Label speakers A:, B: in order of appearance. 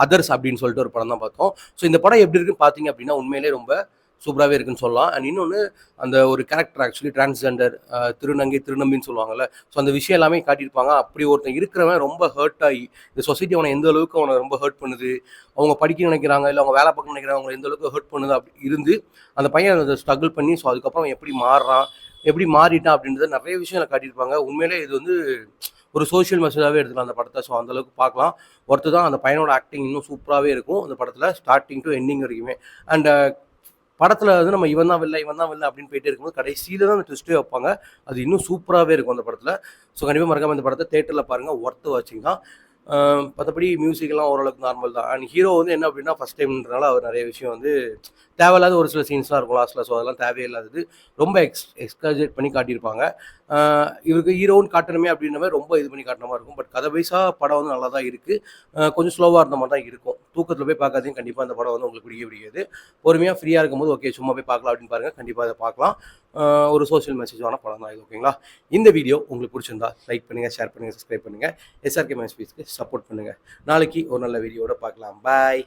A: Others அப்படின்னு சொல்லிட்டு ஒரு படம் தான் பார்த்தோம். ஸோ இந்த படம் எப்படி இருக்குன்னு பார்த்தீங்க அப்படின்னா உண்மையிலே ரொம்ப சூப்பராகவே இருக்குன்னு சொல்லலாம். அண்ட் இன்னொன்று அந்த ஒரு கேரக்டர் ஆக்சுவலி டிரான்ஸ்ஜெண்டர் திருநங்கை திருநம்பின்னு சொல்லுவாங்கல்ல. ஸோ அந்த விஷயம் எல்லாமே காட்டியிருப்பாங்க. அப்படி ஒருத்தன் இருக்கிறவன் ரொம்ப ஹர்ட் ஆகி இந்த சொசைட்டி அவனை எந்த அளவுக்கு அவனை ரொம்ப ஹர்ட் பண்ணுது, அவங்க படிக்க நினைக்கிறாங்க இல்லை அவங்க வேலை பார்க்க நினைக்கிறாங்க, அவங்களை எந்த அளவுக்கு ஹர்ட் பண்ணுது அப்படி இருந்து அந்த பையன் அதை ஸ்ட்ரகிள் பண்ணி ஸோ அதுக்கப்புறம் எப்படி மாறுறான், எப்படி மாறிட்டான் அப்படின்றத நிறைய விஷயங்களை காட்டியிருப்பாங்க. உண்மையிலே இது வந்து ஒரு சோஷியல் மெசேஜாகவே எடுத்துக்கலாம் அந்த படத்தை. ஸோ அந்தளவுக்கு பார்க்கலாம். ஒருத்தர் தான் அந்த பையனோட ஆக்டிங் இன்னும் சூப்பராகவே இருக்கும் அந்த படத்தில் ஸ்டார்டிங் டு எண்டிங் வரைக்குமே. அண்ட் படத்தில் வந்து நம்ம இவன் தான் வெளில அப்படின்னு போயிட்டே இருக்கும்போது கடைசியில் தான் அந்த ட்விஸ்ட்டே வைப்பாங்க. அது இன்னும் சூப்பராகவே இருக்கும் அந்த படத்தில். ஸோ கண்டிப்பாக மறக்காம இந்த படத்தை தேட்டரில் பாருங்கள். ஒர்த்து வாட்சிங் தான். மற்றபடி மியூசிக்லாம் ஓரளவுக்கு நார்மல் தான். அண்ட் ஹீரோ வந்து என்ன அப்படின்னா ஃபஸ்ட் டைம்ன்றனால அவர் நிறைய விஷயம் வந்து தேவையில்லாத ஒரு சில சீன்ஸ்லாம் இருக்கும் லாஸ்ட்டில். ஸோ அதெல்லாம் தேவையில்லாதது ரொம்ப எக்ஸ்காஜரேட் பண்ணி காட்டியிருப்பாங்க. இவருக்கு ஹீரோன்னு காட்டணுமே அப்படின்ற மாதிரி ரொம்ப இது பண்ணி காட்டின மாதிரி இருக்கும். பட் கதை வைஸாக படம் வந்து நல்லா தான் இருக்குது. கொஞ்சம் ஸ்லோவாக இருந்த மாதிரி தான் இருக்கும். தூக்கத்தில் போய் பார்க்காதீங்க. கண்டிப்பாக அந்த படம் வந்து உங்களுக்கு பிடிக்காது. பொறுமையாக ஃப்ரீயாக இருக்கும்போது ஓகே சும்மா போய் பார்க்கலாம் அப்படின்னு பாருங்கள். கண்டிப்பாக அதை பார்க்கலாம். ஒரு சோஷியல் மெசேஜான படம் தான் இது. ஓகேங்களா? இந்த வீடியோ உங்களுக்கு பிடிச்சிருந்தா லைக் பண்ணுங்கள், ஷேர் பண்ணுங்கள், சப்ஸ்கிரைப் பண்ணுங்கள். SRK மைண்ட்ஸ்பீஸ்க்கு சப்போர்ட் பண்ணுங்கள். நாளைக்கு ஒரு நல்ல வீடியோட பார்க்கலாம். பாய்.